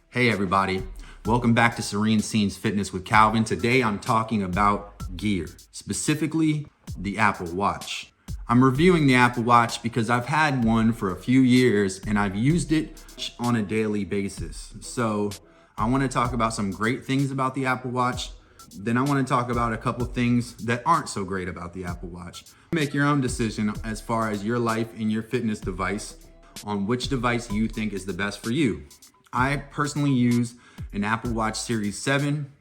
Hey everybody, welcome back to Serene Scenes Fitness with Calvin. Today I'm talking about gear, specifically the Apple Watch. I'm reviewing the Apple Watch because I've had one for a few years and I've used it on a daily basis. So I want to talk about some great things about the Apple Watch. Then I want to talk about a couple things that aren't so great about the Apple Watch. Make your own decision as far as your life and your fitness device on which device you think is the best for you. I personally use an Apple Watch Series 7.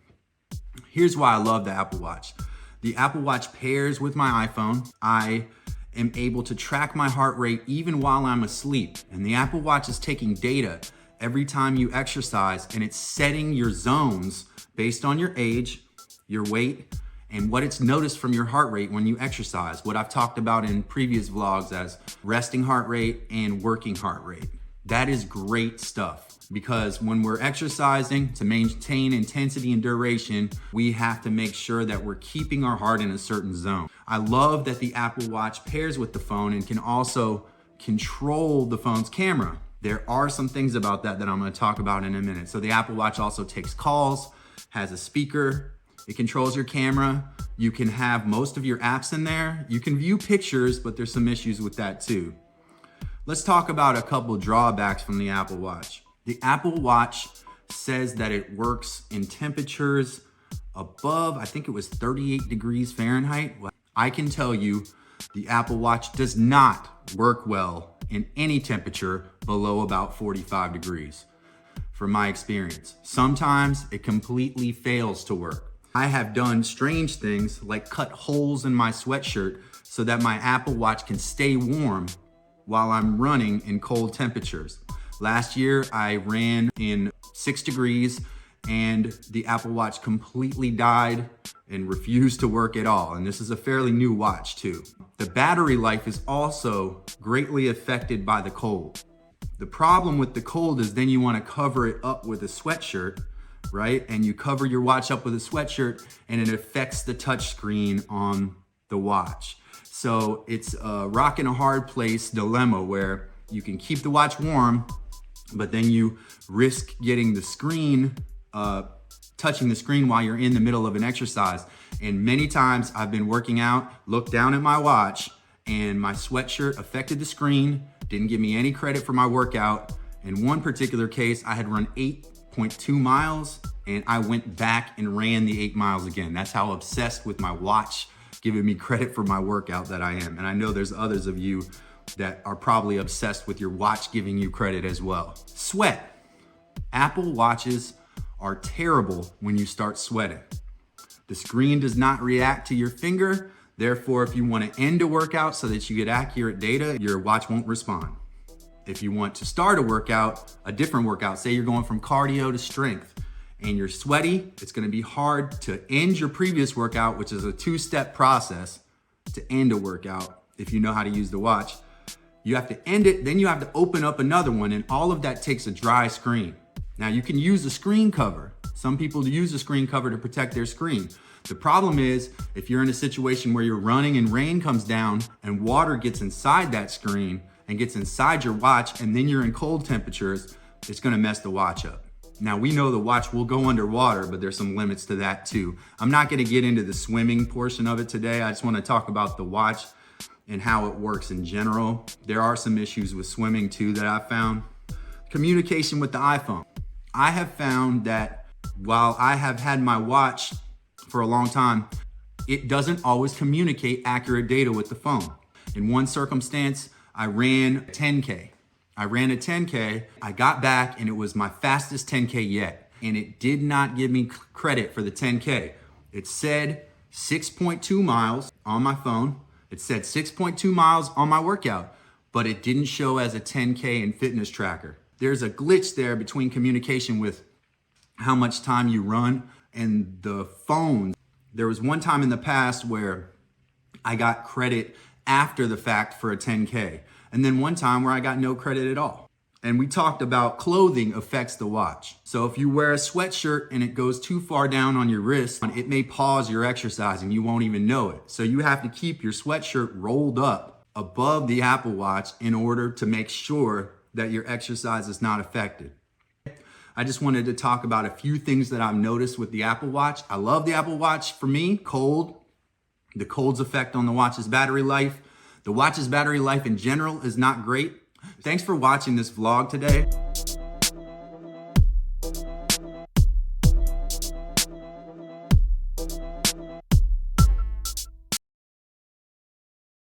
Here's why I love the Apple Watch. The Apple Watch pairs with my iPhone. I am able to track my heart rate even while I'm asleep. And the Apple Watch is taking data every time you exercise, and it's setting your zones based on your age, your weight, and what it's noticed from your heart rate when you exercise. What I've talked about in previous vlogs as resting heart rate and working heart rate. That is great stuff. Because when we're exercising to maintain intensity and duration, we have to make sure that we're keeping our heart in a certain zone. I love that the Apple Watch pairs with the phone and can also control the phone's camera. There are some things about that I'm going to talk about in a minute. So the Apple Watch also takes calls, has a speaker, it controls your camera. You can have most of your apps in there. You can view pictures, but there's some issues with that too. Let's talk about a couple drawbacks from the Apple Watch. The Apple Watch says that it works in temperatures above, I think it was 38 degrees Fahrenheit. Well, I can tell you the Apple Watch does not work well in any temperature below about 45 degrees, from my experience. Sometimes it completely fails to work. I have done strange things like cut holes in my sweatshirt so that my Apple Watch can stay warm while I'm running in cold temperatures. Last year, I ran in 6 degrees and the Apple Watch completely died and refused to work at all. And this is a fairly new watch too. The battery life is also greatly affected by the cold. The problem with the cold is then you want to cover it up with a sweatshirt, right? And you cover your watch up with a sweatshirt and it affects the touch screen on the watch. So it's a rock and a hard place dilemma where you can keep the watch warm, but then you risk getting the screen, touching the screen while you're in the middle of an exercise. And many times I've been working out, looked down at my watch, and my sweatshirt affected the screen, didn't give me any credit for my workout. In one particular case, I had run 8.2 miles, and I went back and ran the 8 miles again. That's how obsessed with my watch giving me credit for my workout that I am. And I know there's others of you that are probably obsessed with your watch giving you credit as well. Sweat. Apple Watches are terrible when you start sweating. The screen does not react to your finger. Therefore, if you want to end a workout so that you get accurate data, your watch won't respond. If you want to start a workout, a different workout, say you're going from cardio to strength and you're sweaty, it's going to be hard to end your previous workout, which is a 2-step process to end a workout if you know how to use the watch. You have to end it, then you have to open up another one, and all of that takes a dry screen. Now you can use a screen cover. Some people use a screen cover to protect their screen. The problem is if you're in a situation where you're running and rain comes down and water gets inside that screen and gets inside your watch, and then you're in cold temperatures, it's gonna mess the watch up. Now we know the watch will go underwater, but there's some limits to that too. I'm not gonna get into the swimming portion of it today. I just wanna talk about the watch and how it works in general. There are some issues with swimming too that I've found. Communication with the iPhone. I have found that while I have had my watch for a long time, it doesn't always communicate accurate data with the phone. In one circumstance, I ran a 10K. I got back and it was my fastest 10K yet. And it did not give me credit for the 10K. It said 6.2 miles on my phone. It said 6.2 miles on my workout, but it didn't show as a 10K in fitness tracker. There's a glitch there between communication with how much time you run and the phone. There was one time in the past where I got credit after the fact for a 10K, and then one time where I got no credit at all. And we talked about clothing affects the watch. So if you wear a sweatshirt and it goes too far down on your wrist, it may pause your exercise and you won't even know it. So you have to keep your sweatshirt rolled up above the Apple Watch in order to make sure that your exercise is not affected. I just wanted to talk about a few things that I've noticed with the Apple Watch. I love the Apple Watch for me, the cold's effect on the watch's battery life. The watch's battery life in general is not great. Thanks for watching this vlog today.